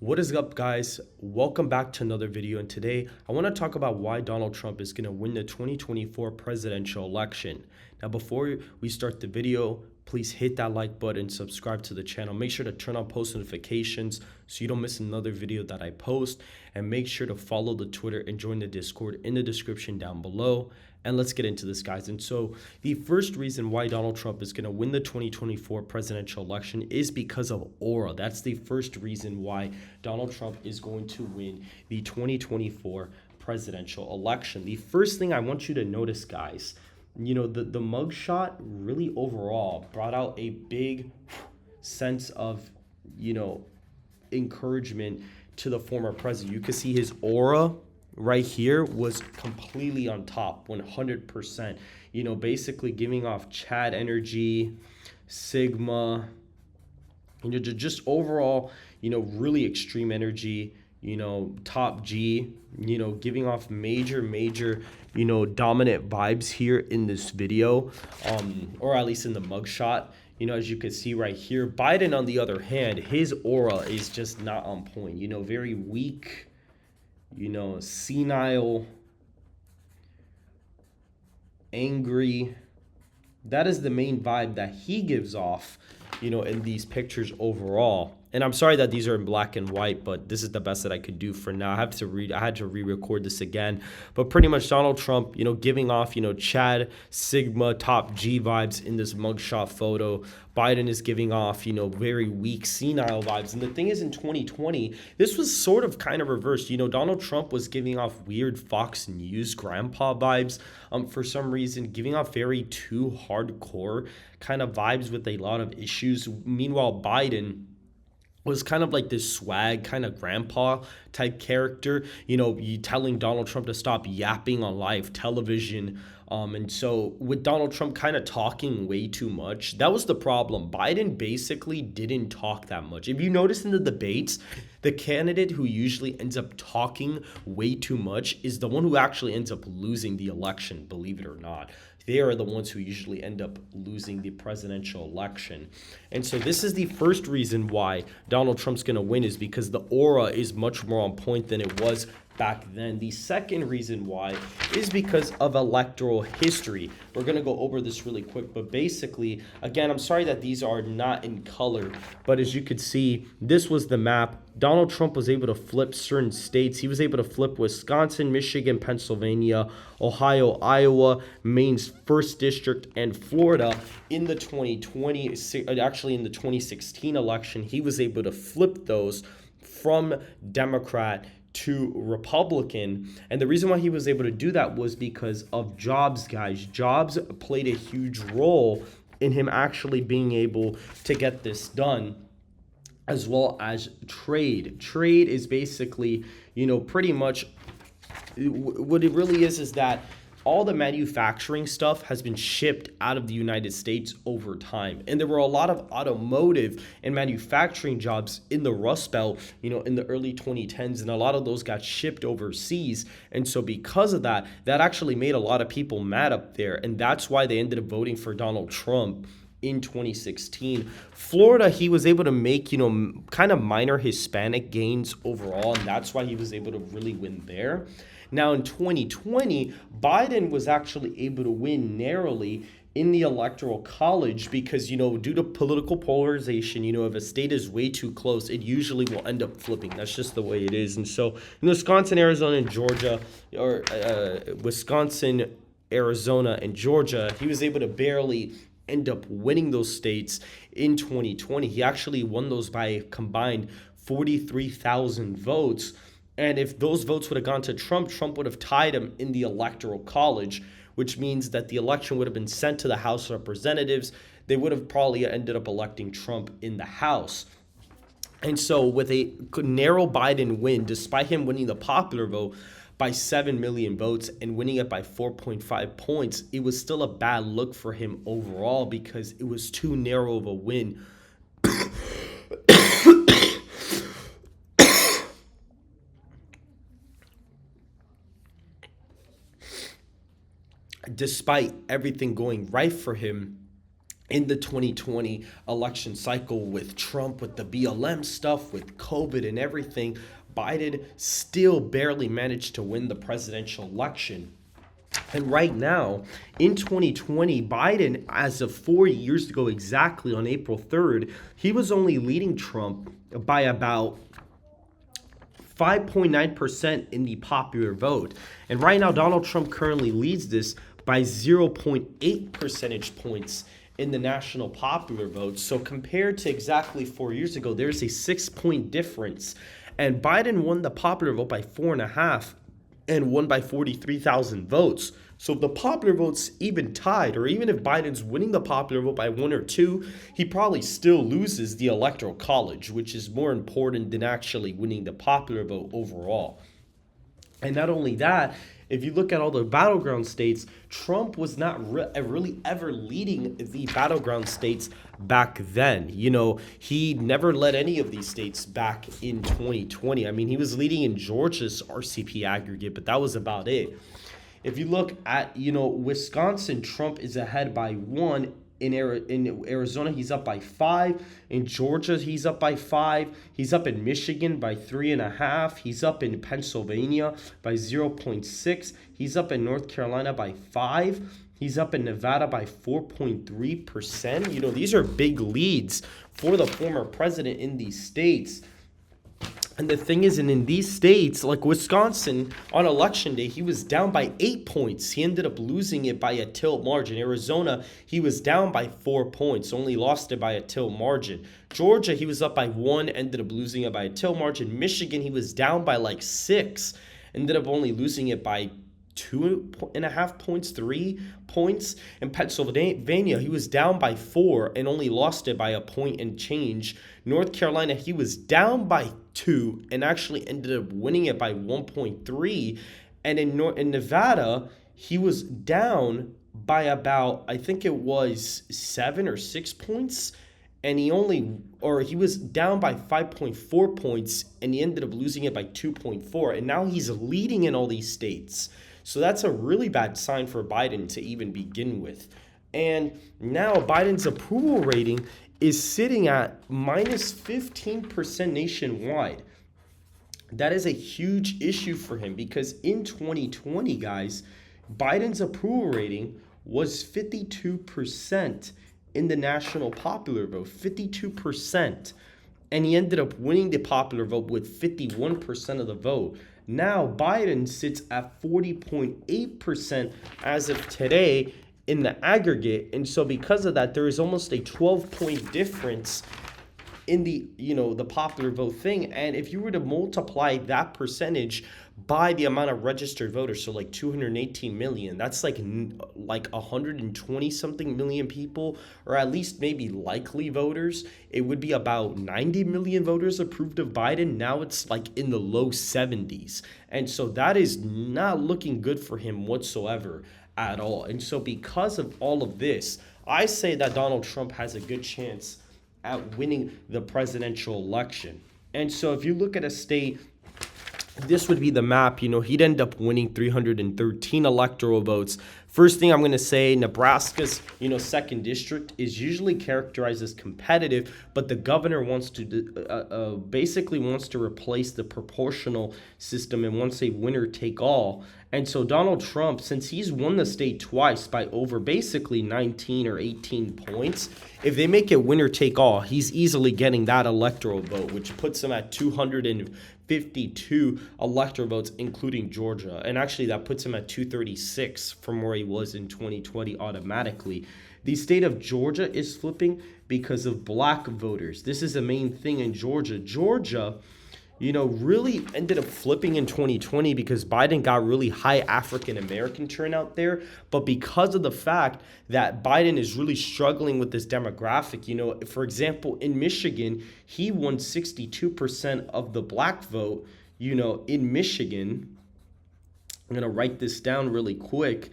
What is up, guys? Welcome back to another video, and today I want to talk about why Donald Trump is going to win the 2024 presidential election. Now, before we start the video, please hit that like button, subscribe to the channel, make sure to turn on post notifications so you don't miss another video that I post, and make sure to follow the Twitter and join the Discord in the description down below. And let's get into this, guys. And so the first reason why Donald Trump is going to win the 2024 presidential election is because of aura. That's the first reason why Donald Trump is going to win the 2024 presidential election. The first thing I want you to notice, guys, the mugshot really overall brought out a big sense of, encouragement to the former president. You could see his aura right here was completely on top, 100%, basically giving off Chad energy, Sigma, just overall, really extreme energy, top G, giving off major, dominant vibes here in this video, or at least in the mugshot. As you can see right here, Biden, on the other hand, his aura is just not on point, very weak, senile, angry. That is the main vibe that he gives off, in these pictures overall. And I'm sorry that these are in black and white, but this is the best that I could do for now. I had to re-record this again. But pretty much Donald Trump, giving off, Chad, Sigma, top G vibes in this mugshot photo. Biden is giving off, very weak, senile vibes. And the thing is, in 2020, this was sort of kind of reversed. Donald Trump was giving off weird Fox News grandpa vibes, for some reason, giving off very too hardcore kind of vibes with a lot of issues. Meanwhile, Biden was kind of like this swag kind of grandpa type character, you telling Donald Trump to stop yapping on live television. And so with Donald Trump kind of talking way too much, that was the problem. Biden basically didn't talk that much. If you notice in the debates, the candidate who usually ends up talking way too much is the one who actually ends up losing the election, believe it or not. They are the ones who usually end up losing the presidential election. And so this is the first reason why Donald Trump's going to win, is because the aura is much more on point than it was back then. The second reason why is because of electoral history. We're going to go over this really quick, but basically, again, I'm sorry that these are not in color, but as you could see, this was the map. Donald Trump was able to flip certain states. He was able to flip Wisconsin, Michigan, Pennsylvania, Ohio, Iowa, Maine's 1st District, and Florida in the 2016 election. He was able to flip those from Democrat to Republican. And the reason why he was able to do that was because of jobs, guys. Jobs played a huge role in him actually being able to get this done, as well as trade. Trade is basically, pretty much what it really is that all the manufacturing stuff has been shipped out of the United States over time. And there were a lot of automotive and manufacturing jobs in the Rust Belt, in the early 2010s, and a lot of those got shipped overseas. And so because of that, that actually made a lot of people mad up there. And that's why they ended up voting for Donald Trump in 2016. Florida, he was able to make, kind of minor Hispanic gains overall, and that's why he was able to really win there. Now, in 2020, Biden was actually able to win narrowly in the electoral college because, due to political polarization, if a state is way too close, it usually will end up flipping. That's just the way it is. And so in Wisconsin, Arizona, and Georgia, or Wisconsin, Arizona, and Georgia, he was able to barely end up winning those states in 2020. He actually won those by a combined 43,000 votes. And if those votes would have gone to Trump, Trump would have tied him in the electoral college, which means that the election would have been sent to the House of Representatives. They would have probably ended up electing Trump in the House. And so with a narrow Biden win, despite him winning the popular vote by 7 million votes and winning it by 4.5 points, it was still a bad look for him overall because it was too narrow of a win. Despite everything going right for him, in the 2020 election cycle with Trump, with the BLM stuff, with COVID and everything, Biden still barely managed to win the presidential election. And right now, in 2020, Biden, as of 4 years ago exactly on April 3rd, he was only leading Trump by about 5.9% in the popular vote. And right now, Donald Trump currently leads this by 0.8 percentage points in the national popular vote. So compared to exactly 4 years ago, there's a 6-point difference. And Biden won the popular vote by 4.5 and won by 43,000 votes. So if the popular vote's even tied, or even if Biden's winning the popular vote by 1 or 2, he probably still loses the electoral college, which is more important than actually winning the popular vote overall. And not only that, if you look at all the battleground states, Trump was not really ever leading the battleground states back then. You know, he never led any of these states back in 2020. I mean, he was leading in Georgia's RCP aggregate, but that was about it. If you look at, Wisconsin, Trump is ahead by 1. In Arizona, he's up by 5. In Georgia, he's up by 5. He's up in Michigan by 3.5. He's up in Pennsylvania by 0.6. He's up in North Carolina by 5. He's up in Nevada by 4.3%. These are big leads for the former president in these states. And the thing is, in these states, like Wisconsin, on election day, he was down by 8 points. He ended up losing it by a tilt margin. Arizona, he was down by 4 points, only lost it by a tilt margin. Georgia, he was up by 1, ended up losing it by a tilt margin. Michigan, he was down by like 6, ended up only losing it by 2.5 points, 3 points. In Pennsylvania, he was down by 4 and only lost it by a point and change. North Carolina, he was down by 2 and actually ended up winning it by 1.3. And in Nevada, he was down by about, I think it was 7 or 6 points. And he was down by 5.4 points and he ended up losing it by 2.4. And now he's leading in all these states. So that's a really bad sign for Biden to even begin with. And now Biden's approval rating is sitting at minus 15% nationwide. That is a huge issue for him because in 2020, guys, Biden's approval rating was 52% in the national popular vote, 52%. And he ended up winning the popular vote with 51% of the vote. Now Biden sits at 40.8% as of today in the aggregate. And so because of that, there is almost a 12-point difference in the popular vote thing. And if you were to multiply that percentage by the amount of registered voters, so like 218 million, that's like 120 something million people, or at least maybe likely voters, it would be about 90 million voters approved of Biden. Now it's like in the low 70s. And so that is not looking good for him whatsoever at all. And so because of all of this, I say that Donald Trump has a good chance at winning the presidential election. And so if you look at a state, this would be the map. He'd end up winning 313 electoral votes. First thing I'm going to say, Nebraska's, second district is usually characterized as competitive, but the governor wants to basically wants to replace the proportional system and wants a winner take all. And so Donald Trump, since he's won the state twice by over basically 19 or 18 points, if they make it winner take all, he's easily getting that electoral vote, which puts him at 252 electoral votes, including Georgia. And actually, that puts him at 236 from where he was in 2020 automatically. The state of Georgia is flipping because of black voters. This is the main thing in Georgia. Georgia, really ended up flipping in 2020 because Biden got really high African-American turnout there. But because of the fact that Biden is really struggling with this demographic, for example, in Michigan, he won 62% of the black vote, in Michigan. I'm going to write this down really quick.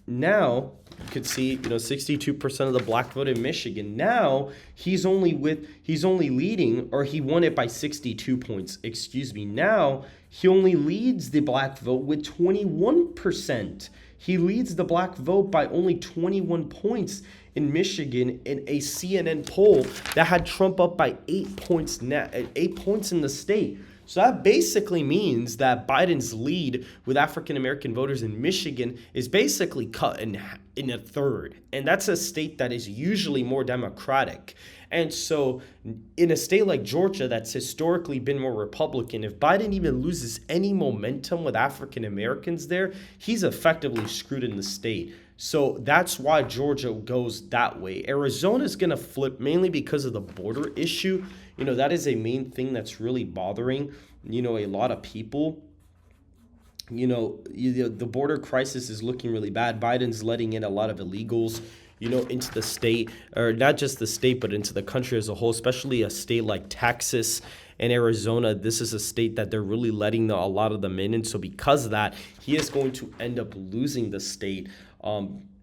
Now, you could see, 62% of the black vote in Michigan. Now, he's only leading, or he won it by 62 points. Now, he only leads the black vote with 21%. He leads the black vote by only 21 points in Michigan in a CNN poll that had Trump up by 8 points, 8 points in the state. So that basically means that Biden's lead with African American voters in Michigan is basically cut in a third. And that's a state that is usually more Democratic. And so in a state like Georgia that's historically been more Republican, if Biden even loses any momentum with African Americans there, he's effectively screwed in the state. So that's why Georgia goes that way. Arizona is going to flip mainly because of the border issue. That is a main thing that's really bothering, a lot of people. The border crisis is looking really bad. Biden's letting in a lot of illegals, into the state, or not just the state, but into the country as a whole, especially a state like Texas and Arizona. This is a state that they're really letting a lot of them in. And so because of that, he is going to end up losing the state.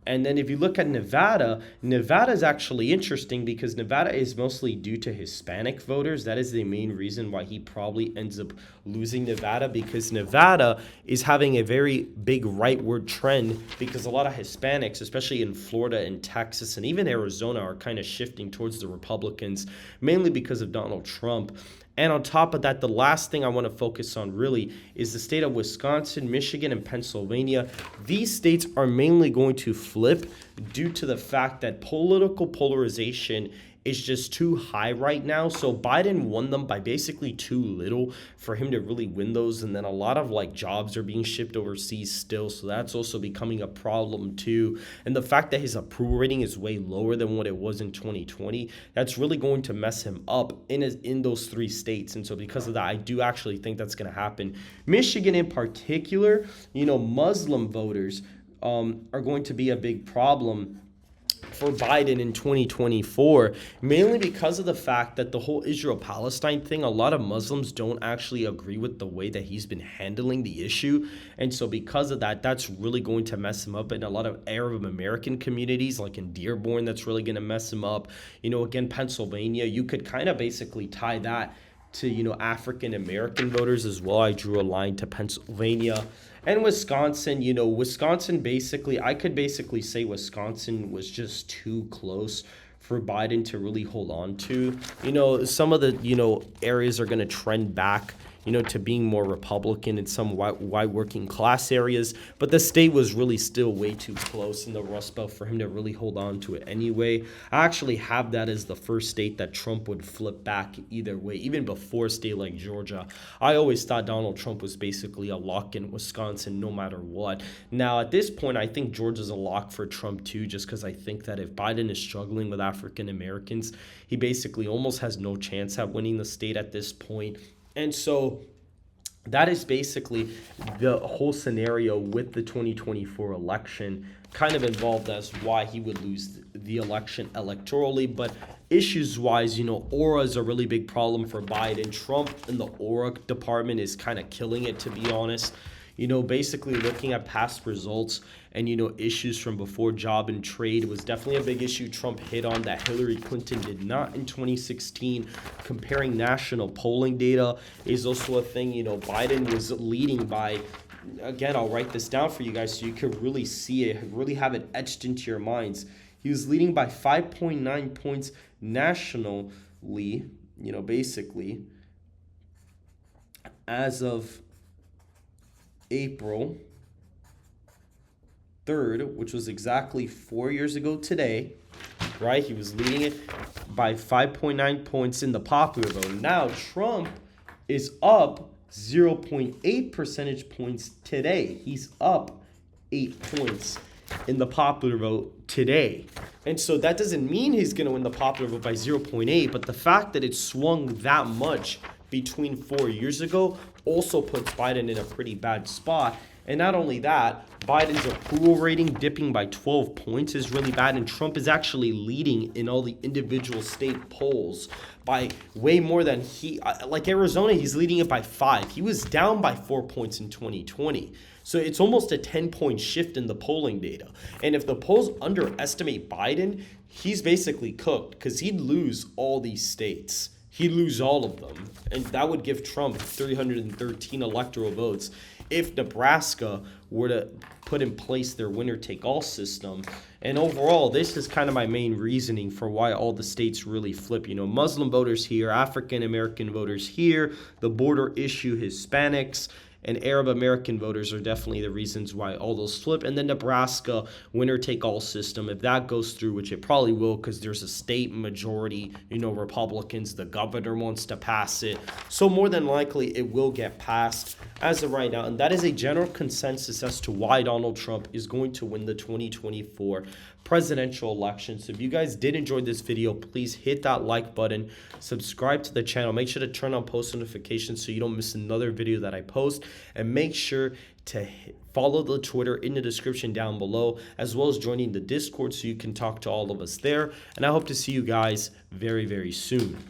And then if you look at Nevada, Nevada is actually interesting because Nevada is mostly due to Hispanic voters. That is the main reason why he probably ends up losing Nevada, because Nevada is having a very big rightward trend because a lot of Hispanics, especially in Florida and Texas and even Arizona, are kind of shifting towards the Republicans, mainly because of Donald Trump. And on top of that, the last thing I want to focus on really is the state of Wisconsin, Michigan, and Pennsylvania. These states are mainly going to flip due to the fact that political polarization is just too high right now. So Biden won them by basically too little for him to really win those. And then a lot of jobs are being shipped overseas still. So that's also becoming a problem too. And the fact that his approval rating is way lower than what it was in 2020, that's really going to mess him up in those three states. And so because of that, I do actually think that's going to happen. Michigan in particular, Muslim voters are going to be a big problem for Biden in 2024, mainly because of the fact that the whole Israel-Palestine thing, a lot of Muslims don't actually agree with the way that he's been handling the issue. And so because of that, that's really going to mess him up. In a lot of Arab American communities, like in Dearborn, that's really going to mess him up. Again, Pennsylvania, you could kind of basically tie that to, African American voters as well. I drew a line to Pennsylvania. And Wisconsin, Wisconsin basically, I could basically say Wisconsin was just too close for Biden to really hold on to. Some of the, areas are going to trend back, to being more Republican in some white working class areas. But the state was really still way too close in the Rust Belt for him to really hold on to it anyway. I actually have that as the first state that Trump would flip back either way, even before a state like Georgia. I always thought Donald Trump was basically a lock in Wisconsin no matter what. Now, at this point, I think Georgia's a lock for Trump too, just because I think that if Biden is struggling with African Americans, he basically almost has no chance at winning the state at this point. And so that is basically the whole scenario with the 2024 election, kind of involved as why he would lose the election electorally. But issues-wise, aura is a really big problem for Biden. Trump in the aura department is kind of killing it, to be honest. Basically looking at past results and, issues from before, job and trade was definitely a big issue Trump hit on that Hillary Clinton did not in 2016. Comparing national polling data is also a thing. Biden was leading by, again, I'll write this down for you guys so you can really see it, really have it etched into your minds. He was leading by 5.9 points nationally, basically, as of April 3rd, which was exactly 4 years ago today, right? He was leading it by 5.9 points in the popular vote. Now, Trump is up 0.8 percentage points today. He's up 8 points in the popular vote today. And so that doesn't mean he's going to win the popular vote by 0.8, but the fact that it swung that much between 4 years ago also puts Biden in a pretty bad spot. And not only that, Biden's approval rating dipping by 12 points is really bad, and Trump is actually leading in all the individual state polls by way more than like Arizona, he's leading it by 5. He was down by 4 points in 2020. So it's almost a 10-point shift in the polling data. And if the polls underestimate Biden, he's basically cooked because he'd lose all these states. He'd lose all of them, and that would give Trump 313 electoral votes if Nebraska were to put in place their winner-take-all system. And overall, this is kind of my main reasoning for why all the states really flip. You know, Muslim voters here, African-American voters here, the border issue, Hispanics, and Arab American voters are definitely the reasons why all those flip. And then Nebraska winner-take-all system, if that goes through, which it probably will because there's a state majority, you know, Republicans, the governor wants to pass it. So more than likely it will get passed as of right now. And that is a general consensus as to why Donald Trump is going to win the 2024 presidential election. So if you guys did enjoy this video, please hit that like button, subscribe to the channel, make sure to turn on post notifications so you don't miss another video that I post, and make sure to follow the Twitter in the description down below, as well as joining the Discord so you can talk to all of us there. And I hope to see you guys very, very soon.